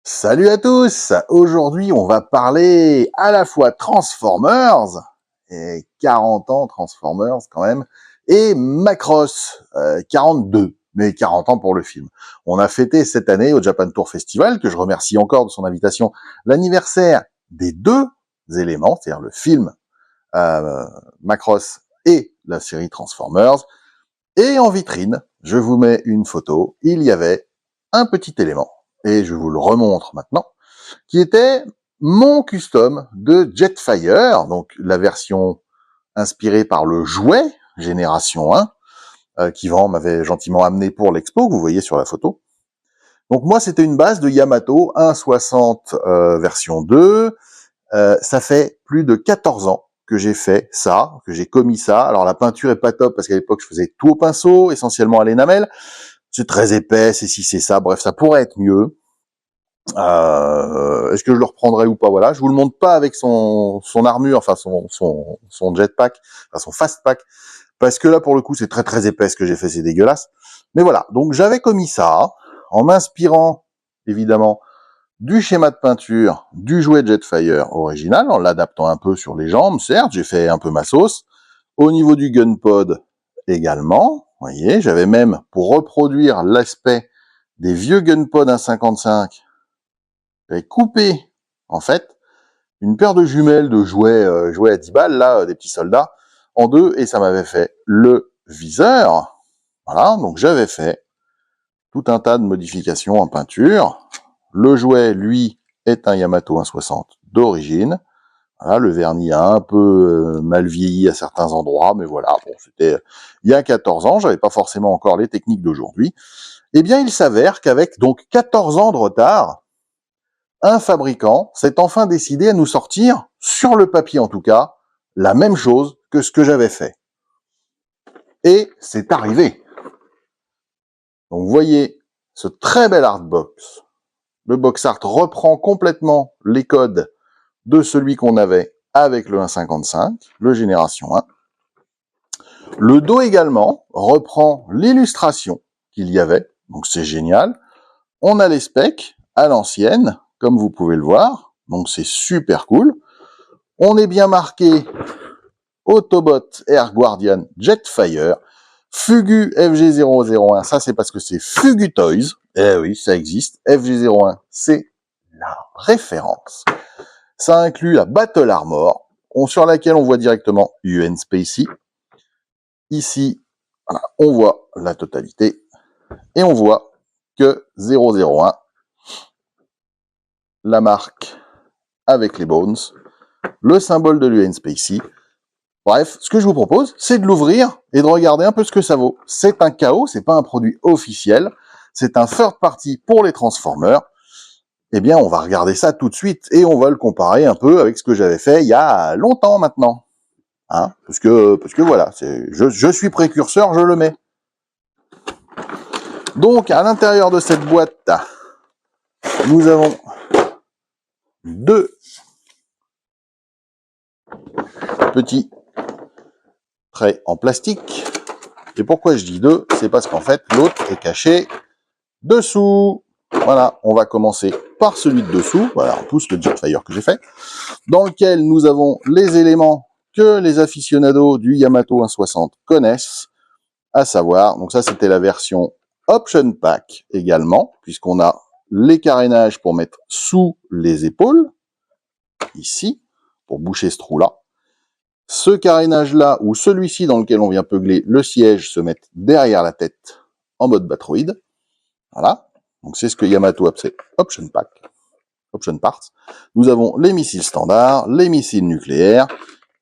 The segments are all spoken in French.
Salut à tous. Aujourd'hui, on va parler à la fois Transformers, et 40 ans Transformers quand même, et Macross, 42, mais 40 ans pour le film. On a fêté cette année au Japan Tour Festival, que je remercie encore de son invitation, l'anniversaire des deux éléments, c'est-à-dire le film Macross et la série Transformers. Et en vitrine, je vous mets une photo, il y avait un petit élément, et je vous le remontre maintenant, qui était mon custom de Jetfire, donc la version inspirée par le jouet Génération 1, qu'Yvan m'avait gentiment amené pour l'expo, que vous voyez sur la photo. Donc moi, c'était une base de Yamato 1.60 version 2. Ça fait plus de 14 ans que j'ai fait ça, que j'ai commis ça. Alors la peinture est pas top parce qu'à l'époque, je faisais tout au pinceau, essentiellement à l'énamel. C'est très épais, c'est ci, c'est ça. Bref, ça pourrait être mieux. Est-ce que je le reprendrai ou pas? Voilà, je vous le montre pas avec son armure, enfin son jetpack, enfin son fastpack, parce que là pour le coup c'est très très épais ce que j'ai fait, c'est dégueulasse. Mais voilà, donc j'avais commis ça en m'inspirant évidemment du schéma de peinture du jouet Jetfire original, en l'adaptant un peu sur les jambes, certes, j'ai fait un peu ma sauce. Au niveau du gunpod également, vous voyez, j'avais même pour reproduire l'aspect des vieux gunpod 1.55. J'avais coupé, en fait, une paire de jumelles de jouets à 10 balles, là, des petits soldats, en deux, et ça m'avait fait le viseur. Voilà, donc j'avais fait tout un tas de modifications en peinture. Le jouet, lui, est un Yamato 1.60 d'origine. Voilà, le vernis a un peu mal vieilli à certains endroits, mais voilà, bon, c'était il y a 14 ans, j'avais pas forcément encore les techniques d'aujourd'hui. Eh bien, il s'avère qu'avec donc 14 ans de retard, un fabricant s'est enfin décidé à nous sortir, sur le papier en tout cas, la même chose que ce que j'avais fait. Et c'est arrivé. Donc vous voyez ce très bel artbox. Le box art reprend complètement les codes de celui qu'on avait avec le 1.55, le Génération 1. Le dos également reprend l'illustration qu'il y avait, donc c'est génial. On a les specs à l'ancienne, comme vous pouvez le voir, donc c'est super cool. On est bien marqué Autobot Air Guardian Jetfire, Fugu FG001, ça c'est parce que c'est Fugu Toys, eh oui, ça existe, FG01, c'est la référence. Ça inclut la Battle Armor, sur laquelle on voit directement UN Spacey. Ici, voilà, on voit la totalité, et on voit que 001, la marque avec les bones, le symbole de l'UN Spacey. Bref, ce que je vous propose, c'est de l'ouvrir et de regarder un peu ce que ça vaut. C'est un KO, c'est pas un produit officiel, c'est un third party pour les Transformers. Eh bien, on va regarder ça tout de suite et on va le comparer un peu avec ce que j'avais fait il y a longtemps maintenant. Hein, parce que voilà, je suis précurseur, je le mets. Donc, à l'intérieur de cette boîte, nous avons deux petits traits en plastique. Et pourquoi je dis deux? C'est parce qu'en fait, l'autre est caché dessous. Voilà, on va commencer par celui de dessous. Voilà, on pousse le Jetfire que j'ai fait, dans lequel nous avons les éléments que les aficionados du Yamato 1.60 connaissent, à savoir, donc ça c'était la version Option Pack également, puisqu'on a les carénages pour mettre sous les épaules, ici, pour boucher ce trou-là. Ce carénage-là, ou celui-ci dans lequel on vient peugler le siège, se met derrière la tête en mode Batroid. Voilà. Donc c'est ce que Yamato appelle Option Pack, Option Parts. Nous avons les missiles standards, les missiles nucléaires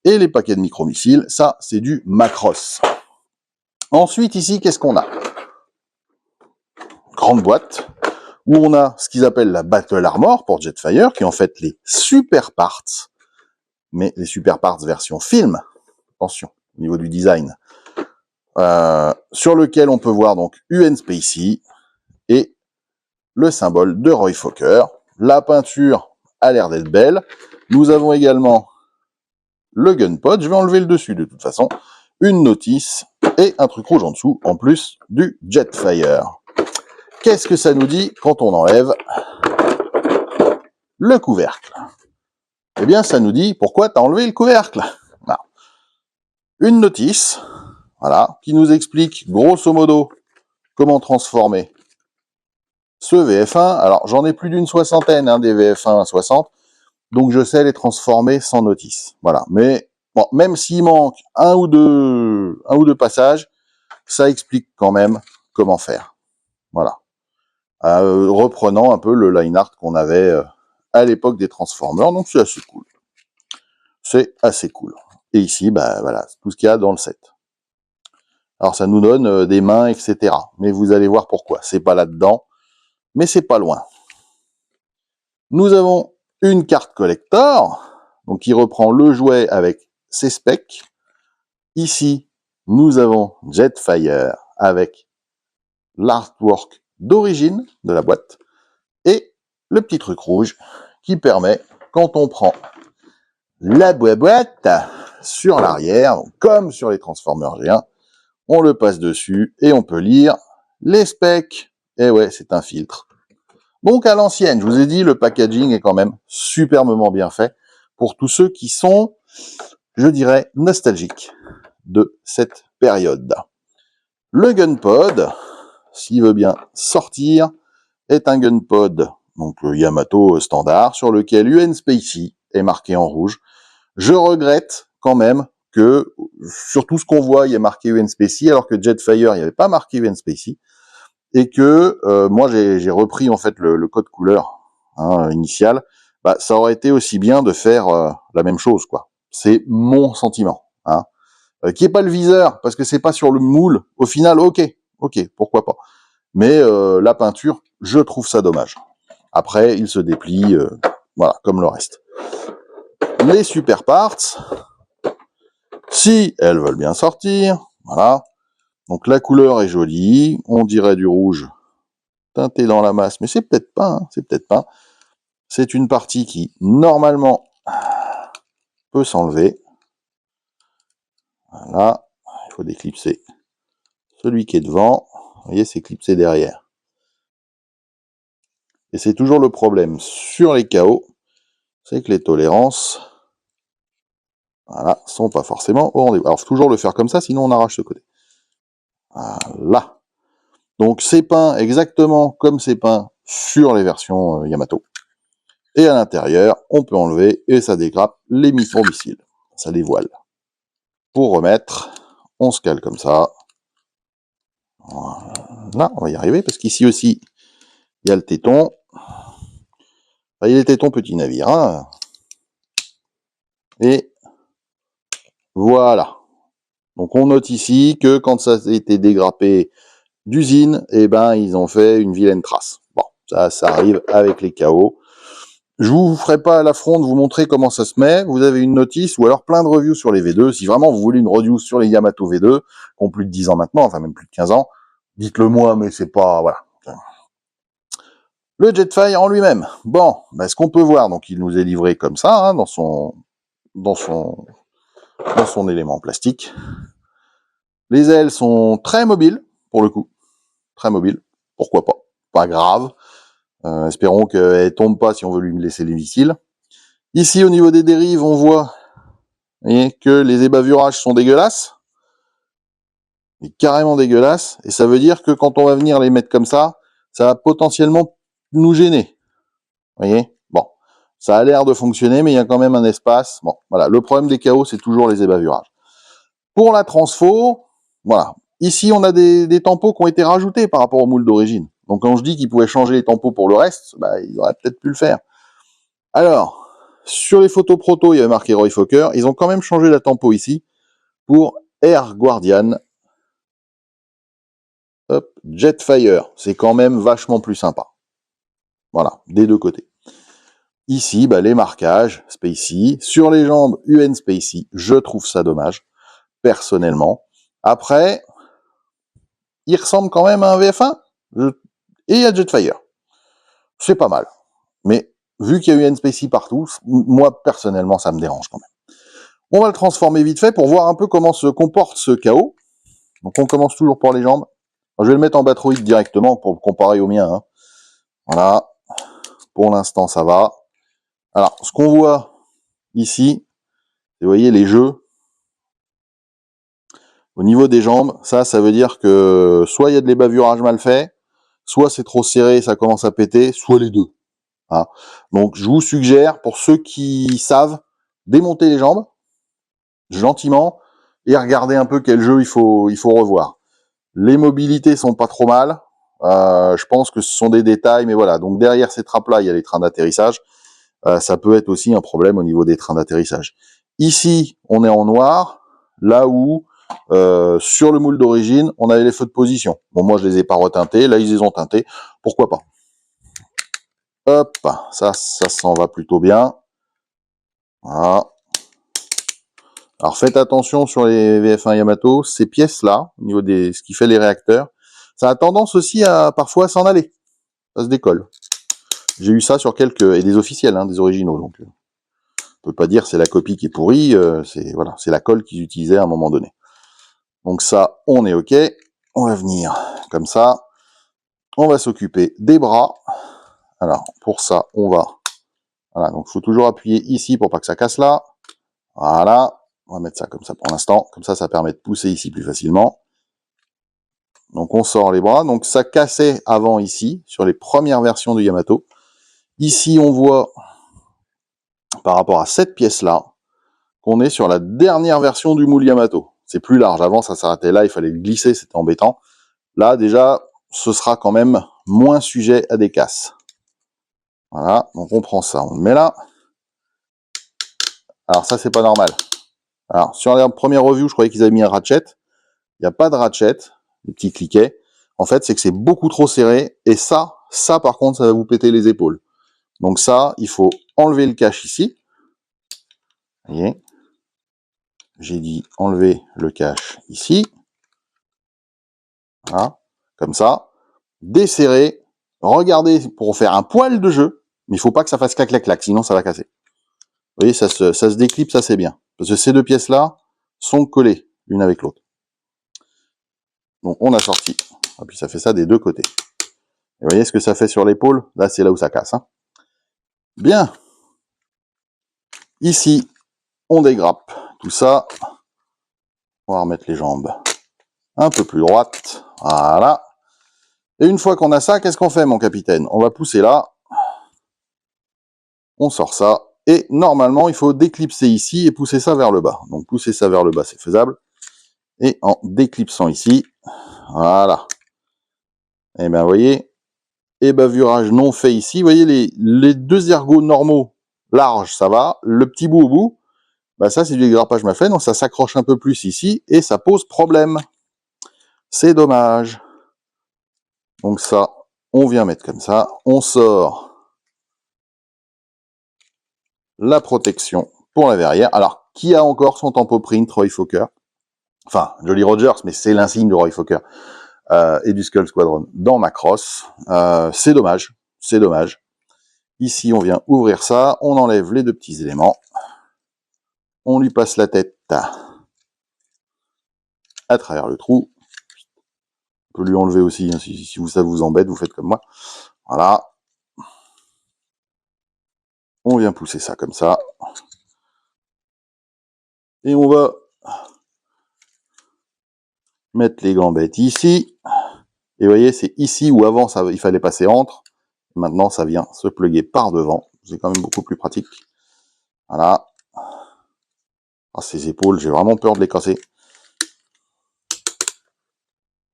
et les paquets de micro-missiles. Ça, c'est du Macross. Ensuite, ici, qu'est-ce qu'on a? Grande boîte, où on a ce qu'ils appellent la Battle Armor pour Jetfire, qui est en fait les super parts, mais les super parts version film, attention, au niveau du design, sur lequel on peut voir donc UN Spacey et le symbole de Roy Fokker. La peinture a l'air d'être belle. Nous avons également le gunpod, je vais enlever le dessus de toute façon, une notice et un truc rouge en dessous, en plus du Jetfire. Qu'est-ce que ça nous dit quand on enlève? le couvercle. Eh bien, ça nous dit pourquoi tu as enlevé le couvercle. Non. Une notice, voilà, qui nous explique grosso modo comment transformer ce VF1. Alors, j'en ai plus d'une soixantaine, hein, des VF1 à 60, donc je sais les transformer sans notice. Voilà, mais bon, même s'il manque un ou deux passages, ça explique quand même comment faire. Voilà. Reprenant un peu le line art qu'on avait à l'époque des Transformers, donc c'est assez cool. C'est assez cool. Et ici, bah voilà, c'est tout ce qu'il y a dans le set. Alors ça nous donne des mains, etc. Mais vous allez voir pourquoi. C'est pas là-dedans, mais c'est pas loin. Nous avons une carte collector, donc qui reprend le jouet avec ses specs. Ici, nous avons Jetfire avec l'artwork d'origine de la boîte et le petit truc rouge qui permet, quand on prend la boîte sur l'arrière, comme sur les Transformers G1, on le passe dessus et on peut lire les specs. Et ouais, c'est un filtre. Donc à l'ancienne, je vous ai dit, le packaging est quand même superbement bien fait pour tous ceux qui sont, je dirais, nostalgiques de cette période. Le Gunpod, s'il veut bien sortir, est un Gunpod, donc Yamato standard, sur lequel UN Spacey est marqué en rouge. Je regrette quand même que sur tout ce qu'on voit, il y a marqué UN Spacey, alors que Jetfire, il n'y avait pas marqué UN Spacey, et que moi j'ai repris en fait le code couleur initial. Bah, ça aurait été aussi bien de faire la même chose, quoi. C'est mon sentiment. Qui est pas le viseur, parce que c'est pas sur le moule. Au final, ok, pourquoi pas. Mais la peinture, je trouve ça dommage. Après, il se déplie, voilà, comme le reste. Les super parts, si elles veulent bien sortir, voilà. Donc la couleur est jolie, on dirait du rouge teinté dans la masse, mais c'est peut-être pas, c'est peut-être pas. C'est une partie qui, normalement, peut s'enlever. Voilà, il faut déclipser celui qui est devant. Vous voyez, c'est clipsé derrière. Et c'est toujours le problème sur les KO, c'est que les tolérances, voilà, sont pas forcément au rendez-vous. Alors, il faut toujours le faire comme ça, sinon on arrache ce côté. Voilà. Donc, c'est peint exactement comme c'est peint sur les versions Yamato. Et à l'intérieur, on peut enlever et ça dégrappe les missiles. Ça dévoile. Pour remettre, on se cale comme ça. Voilà, on va y arriver parce qu'ici aussi, il y a le téton. Enfin, il y a le téton petit navire. Hein. Et voilà. Donc on note ici que quand ça a été dégrappé d'usine, eh ben ils ont fait une vilaine trace. Bon, ça arrive avec les KO. Je vous ferai pas l'affront de vous montrer comment ça se met. Vous avez une notice ou alors plein de reviews sur les V2. Si vraiment vous voulez une review sur les Yamato V2, qui ont plus de 10 ans maintenant, enfin même plus de 15 ans, dites-le moi, mais c'est pas... Voilà. Le Jetfire en lui-même. Bon, ben, ce qu'on peut voir, donc il nous est livré comme ça, hein, dans son élément plastique. Les ailes sont très mobiles, pour le coup. Très mobiles. Pourquoi pas. Pas grave. Espérons qu'elle ne tombe pas si on veut lui laisser les missiles. Ici, au niveau des dérives, on voit que les ébavurages sont dégueulasses. Mais carrément dégueulasses. Et ça veut dire que quand on va venir les mettre comme ça va potentiellement nous gêner. Vous voyez? Bon. Ça a l'air de fonctionner, mais il y a quand même un espace. Bon, voilà. Le problème des KO, c'est toujours les ébavurages. Pour la transfo, voilà. Ici, on a des tampos qui ont été rajoutés par rapport au moule d'origine. Donc, quand je dis qu'ils pouvaient changer les tampos pour le reste, bah, ils auraient peut-être pu le faire. Alors, sur les photos proto, il y avait marqué Roy Fokker. Ils ont quand même changé la tempo ici pour Air Guardian. Hop, Jetfire. C'est quand même vachement plus sympa. Voilà, des deux côtés. Ici, bah, les marquages Spacey. Sur les jambes, UN Spacey. Je trouve ça dommage, personnellement. Après, il ressemble quand même à un VF1. Et il y a Jetfire. C'est pas mal. Mais vu qu'il y a UN Spacey partout, moi, personnellement, ça me dérange quand même. On va le transformer vite fait pour voir un peu comment se comporte ce KO. Donc on commence toujours par les jambes. Je vais le mettre en Batroid directement pour comparer au mien. Hein. Voilà. Pour l'instant, ça va. Alors, ce qu'on voit ici, vous voyez les jeux, au niveau des jambes, ça veut dire que soit il y a de l'ébavurage mal fait, soit c'est trop serré, ça commence à péter, soit les deux. Hein. Donc, je vous suggère, pour ceux qui savent, démonter les jambes, gentiment, et regarder un peu quel jeu il faut revoir. Les mobilités sont pas trop mal. Je pense que ce sont des détails, mais voilà. Donc derrière ces trappes-là, il y a les trains d'atterrissage. Ça peut être aussi un problème au niveau des trains d'atterrissage. Ici, on est en noir, là où sur le moule d'origine, on avait les feux de position. Bon, moi, je les ai pas reteintés. Là, ils les ont teintés. Pourquoi pas? Hop, ça s'en va plutôt bien. Voilà. Alors faites attention sur les VF1 Yamato, ces pièces-là, au niveau des ce qui fait les réacteurs, ça a tendance aussi à parfois s'en aller. Ça se décolle. J'ai eu ça sur quelques et des officiels, hein, des originaux. Donc, on peut pas dire c'est la copie qui est pourrie. C'est voilà, c'est la colle qu'ils utilisaient à un moment donné. Donc ça, on est ok. On va venir comme ça. On va s'occuper des bras. Alors pour ça, on va voilà. Donc il faut toujours appuyer ici pour pas que ça casse là. Voilà. On va mettre ça comme ça pour l'instant. Comme ça permet de pousser ici plus facilement. Donc on sort les bras. Donc ça cassait avant ici, sur les premières versions du Yamato. Ici on voit, par rapport à cette pièce-là, qu'on est sur la dernière version du moule Yamato. C'est plus large. Avant ça s'arrêtait là, il fallait le glisser, c'était embêtant. Là déjà, ce sera quand même moins sujet à des casses. Voilà, donc on prend ça, on le met là. Alors ça c'est pas normal. Alors sur la première review, je croyais qu'ils avaient mis un ratchet. Il n'y a pas de ratchet, les petits cliquets. En fait, c'est que c'est beaucoup trop serré. Et ça par contre, ça va vous péter les épaules. Donc ça, il faut enlever le cache ici. Vous voyez, j'ai dit enlever le cache ici. Voilà, comme ça. Desserrer. Regardez pour faire un poil de jeu. Mais il faut pas que ça fasse clac clac clac, sinon ça va casser. Vous voyez, ça se déclipse assez bien. Parce que ces deux pièces-là sont collées l'une avec l'autre. Donc on a sorti. Et puis ça fait ça des deux côtés. Et vous voyez ce que ça fait sur l'épaule? Là, c'est là où ça casse. Hein. Bien. Ici, on dégrappe tout ça. On va remettre les jambes un peu plus droites. Voilà. Et une fois qu'on a ça, qu'est-ce qu'on fait, mon capitaine? On va pousser là. On sort ça. Et normalement, il faut déclipser ici et pousser ça vers le bas. Donc pousser ça vers le bas, c'est faisable. Et en déclipsant ici, voilà. Et bien, vous voyez, ébavurage non fait ici. Vous voyez, les deux ergots normaux, larges, ça va. Le petit bout au bout, bah ça, c'est du dégrappage mal fait. Donc ça s'accroche un peu plus ici et ça pose problème. C'est dommage. Donc ça, on vient mettre comme ça. On sort la protection pour la verrière. Alors, qui a encore son tempo print Roy Fokker? Enfin, Jolly Rogers, mais c'est l'insigne de Roy Fokker et du Skull Squadron dans Macross. C'est dommage, c'est dommage. Ici, on vient ouvrir ça, on enlève les deux petits éléments. On lui passe la tête à travers le trou. On peut lui enlever aussi, hein, si ça vous embête, vous faites comme moi. Voilà. On vient pousser ça comme ça. Et on va mettre les gambettes ici. Et vous voyez, c'est ici où avant, il fallait passer entre. Maintenant, ça vient se plugger par devant. C'est quand même beaucoup plus pratique. Voilà. Ah, ces épaules, j'ai vraiment peur de les casser.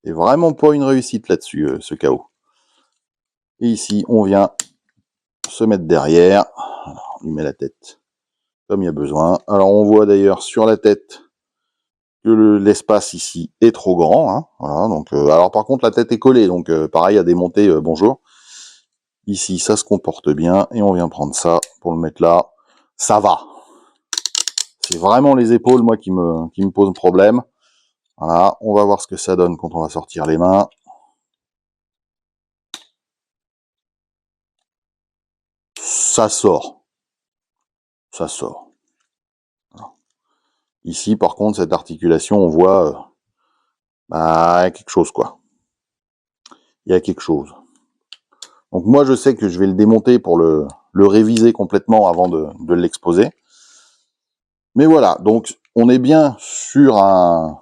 C'est vraiment pas une réussite là-dessus, ce chaos. Et ici, on vient se mettre derrière. Alors, on lui met la tête comme il y a besoin. Alors, on voit d'ailleurs sur la tête que l'espace ici est trop grand. Hein. Voilà, donc, alors, par contre, la tête est collée. Donc, pareil, à démonter, bonjour. Ici, ça se comporte bien. Et on vient prendre ça pour le mettre là. Ça va. C'est vraiment les épaules, moi, qui me posent problème. Voilà, on va voir ce que ça donne quand on va sortir les mains. Ça sort. Ça sort. Voilà. Ici, par contre, cette articulation, on voit bah, quelque chose, quoi. Il y a quelque chose. Donc moi, je sais que je vais le démonter pour le le réviser complètement avant de l'exposer. Mais voilà, donc on est bien sur un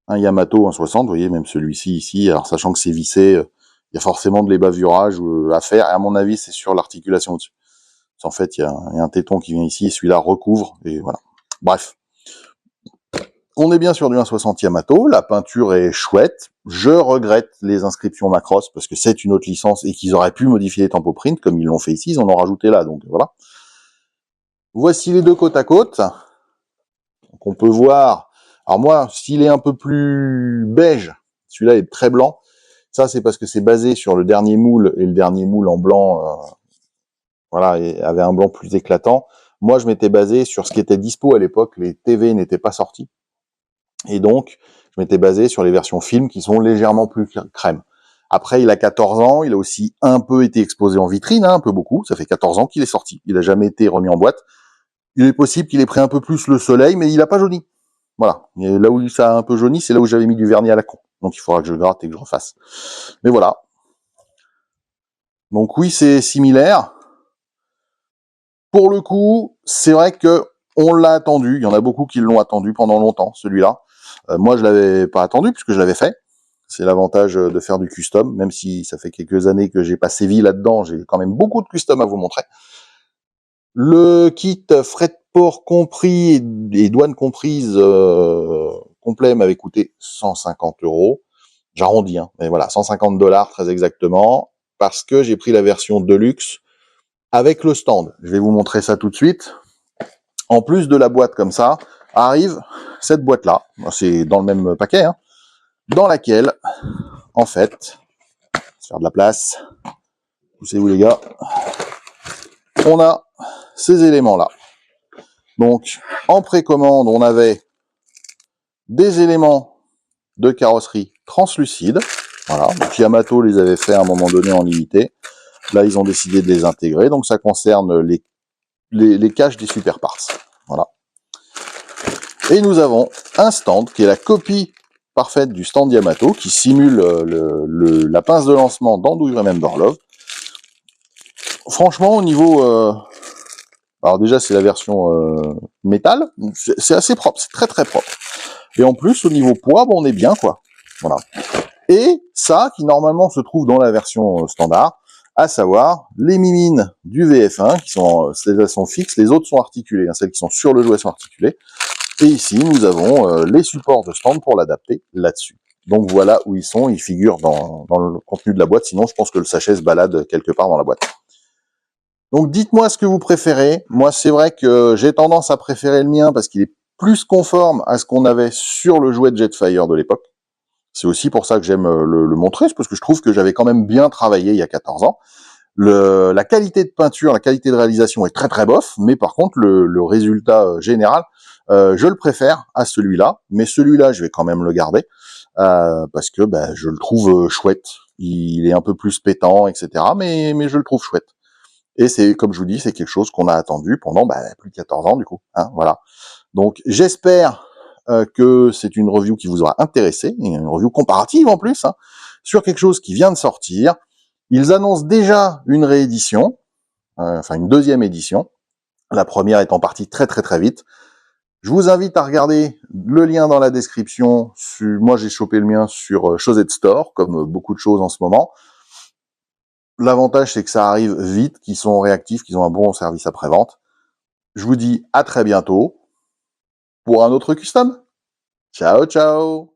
Yamato 1,60, vous voyez, même celui-ci ici, alors sachant que c'est vissé, il y a forcément de l'ébavurage à faire, et à mon avis, c'est sur l'articulation au-dessus. En fait, il y a un téton qui vient ici, et celui-là recouvre, et voilà. Bref. On est bien sur du 1,60 Yamato, la peinture est chouette, je regrette les inscriptions Macross, parce que c'est une autre licence, et qu'ils auraient pu modifier les tempo print, comme ils l'ont fait ici, ils en ont rajouté là, donc voilà. Voici les deux côte à côte. Donc on peut voir, alors moi, s'il est un peu plus beige, celui-là est très blanc, ça c'est parce que c'est basé sur le dernier moule, et le dernier moule en blanc, voilà, avait un blanc plus éclatant. Moi, je m'étais basé sur ce qui était dispo à l'époque, les TV n'étaient pas sortis, et donc, je m'étais basé sur les versions film qui sont légèrement plus crème. Après, il a 14 ans, il a aussi un peu été exposé en vitrine, hein, un peu beaucoup, ça fait 14 ans qu'il est sorti, il a jamais été remis en boîte. Il est possible qu'il ait pris un peu plus le soleil, mais il a pas jauni. Voilà. Et là où ça a un peu jauni, c'est là où j'avais mis du vernis à la con. Donc il faudra que je gratte et que je refasse. Mais voilà. Donc oui, c'est similaire. Pour le coup, c'est vrai que on l'a attendu. Il y en a beaucoup qui l'ont attendu pendant longtemps, celui-là. Moi, je l'avais pas attendu puisque je l'avais fait. C'est l'avantage de faire du custom, même si ça fait quelques années que j'ai pas sévi là-dedans. J'ai quand même beaucoup de custom à vous montrer. Le kit frais de port compris et douane comprise complet m'avait coûté 150 €. J'arrondis, hein, mais voilà, 150 $ très exactement, parce que j'ai pris la version Deluxe avec le stand. Je vais vous montrer ça tout de suite. En plus de la boîte comme ça, arrive cette boîte-là. C'est dans le même paquet, hein, dans laquelle, en fait, on va se faire de la place. Poussez-vous les gars. On a ces éléments-là. Donc, en précommande, on avait des éléments de carrosserie translucides. Voilà, donc Yamato les avait fait à un moment donné en limité. Là, ils ont décidé de les intégrer. Donc, ça concerne les caches des super parts. Voilà. Et nous avons un stand qui est la copie parfaite du stand Yamato, qui simule la pince de lancement dans Do You Remember Love. Franchement, au niveau... alors déjà, c'est la version métal. C'est assez propre, c'est très très propre. Et en plus, au niveau poids, bon, on est bien, quoi. Voilà. Et ça, qui normalement se trouve dans la version standard, à savoir les mimines du VF1, qui sont, celles sont fixes, les autres sont articulées, hein, celles qui sont sur le jouet sont articulées. Et ici, nous avons les supports de stand pour l'adapter là-dessus. Donc voilà où ils sont, ils figurent dans le contenu de la boîte, sinon je pense que le sachet se balade quelque part dans la boîte. Donc dites-moi ce que vous préférez. Moi, c'est vrai que j'ai tendance à préférer le mien parce qu'il est plus conforme à ce qu'on avait sur le jouet de Jetfire de l'époque. C'est aussi pour ça que j'aime le montrer, c'est parce que je trouve que j'avais quand même bien travaillé il y a 14 ans. La qualité de peinture, la qualité de réalisation est très très bof, mais par contre le résultat général, je le préfère à celui-là. Mais celui-là, je vais quand même le garder parce que je le trouve chouette. Il est un peu plus pétant, etc. Mais je le trouve chouette. Et c'est, comme je vous dis, c'est quelque chose qu'on a attendu pendant plus de 14 ans du coup. Hein, voilà. Donc j'espère que c'est une review qui vous aura intéressé, une review comparative en plus, hein, sur quelque chose qui vient de sortir. Ils annoncent déjà une réédition, enfin une deuxième édition. La première étant partie très très très vite. Je vous invite à regarder le lien dans la description. Moi j'ai chopé le mien sur Chosette Store, comme beaucoup de choses en ce moment. L'avantage c'est que ça arrive vite, qu'ils sont réactifs, qu'ils ont un bon service après-vente. Je vous dis à très bientôt pour un autre custom. Ciao, ciao!